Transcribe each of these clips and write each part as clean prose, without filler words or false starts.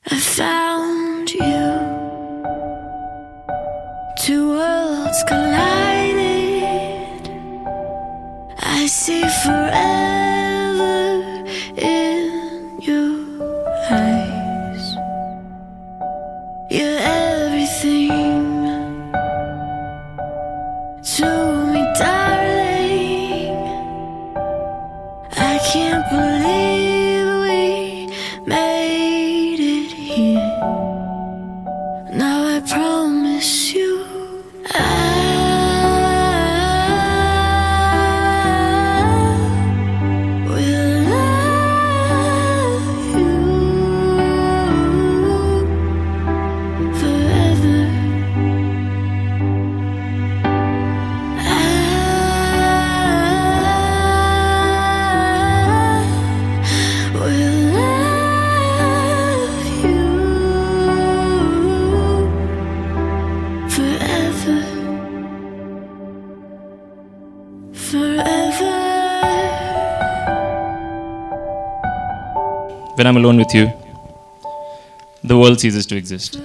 I found you. Two worlds collided. I see forever in your eyes. You're everything to me, darling. I can't believe we made it here. Now I promise you I will love you forever. I will love you forever. Forever. When I'm alone with you, the world ceases to exist.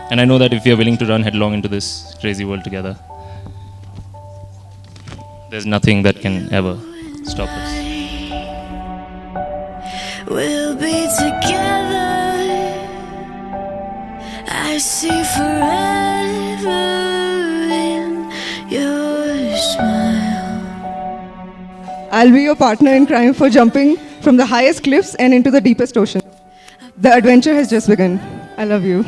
And I know that if we are willing to run headlong into this crazy world together, there's nothing that can ever stop us. We'll be together. I see forever in your smile. I'll be your partner in crime for jumping from the highest cliffs and into the deepest ocean. The adventure has just begun. I love you.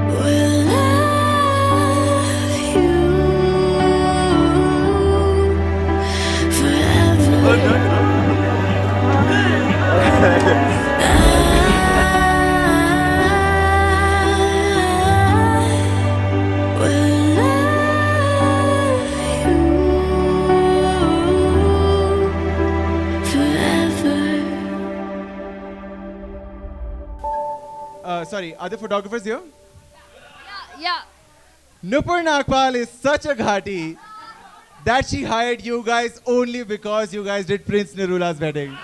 Will love you forever. Will love you forever. Sorry, are the photographers here? Yeah. Nupur Nagpal is such a ghati that she hired you guys only because you guys did Prince Nirula's wedding.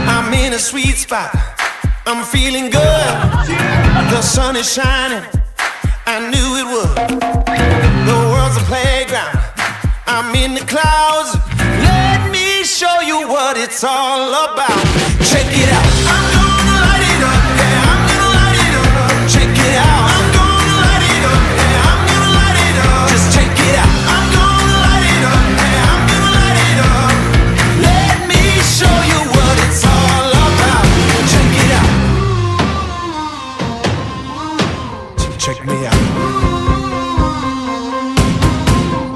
I'm in a sweet spot. I'm feeling good. The sun is shining. I knew it would. The world's a playground. I'm in the clouds. Let me show you what it's all about. Check it out. I'm gonna light it up. Yeah, I'm gonna light it up. Check it out. I'm gonna light it up. Yeah, I'm gonna light it up. Just check it out. I'm gonna light it up. Yeah, I'm gonna light it up. Let me show you what it's all about. Check it out. Check me out.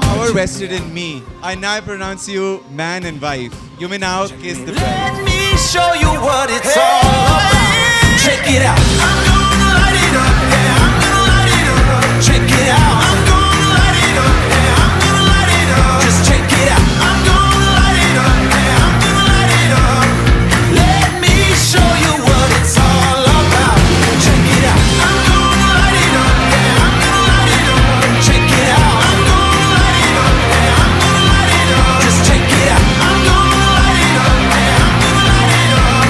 Power vested in me. I now pronounce you man and wife. You may now kiss the bride. Let me show you what it's all about. Check it out. I'm gonna light it up. Yeah, I'm gonna light it up. Check it out. I'm gonna light it up. Yeah, I'm gonna light it up. Just check it out. I'm gonna light it up. Yeah, I'm gonna light it up. Let me show you what it's all about. Check it out. I'm gonna light it up. Yeah, I'm gonna light it up. Check it out. I'm gonna light it up. Yeah, I'm gonna light it up. Just check it out. I'm gonna light it up. Yeah, I'm gonna light it up.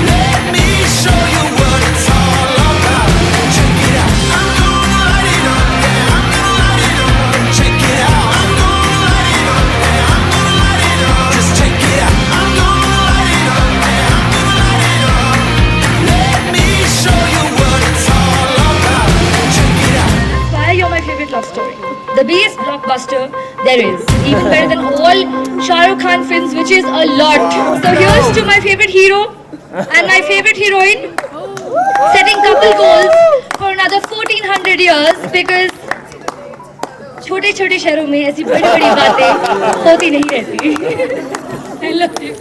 Let me show you what it's all about. Check it out. I'm gonna light it up. Yeah, I'm gonna light it up. Check it out. I'm gonna light it up. Yeah, I'm gonna light it up. Just check it out. I'm gonna light it up. Yeah, I'm gonna light it up. Let me show you what it's all about. Check it out. Why you're my favorite love story? The biggest blockbuster there is. Even better than all Shah Rukh Khan films, which is a lot. So here's to my favorite hero and my favorite heroine setting couple goals for another 1400 years because छोटे छोटे शहरों में ऐसी बड़ी बड़ी बातें होती नहीं रहती. I love you.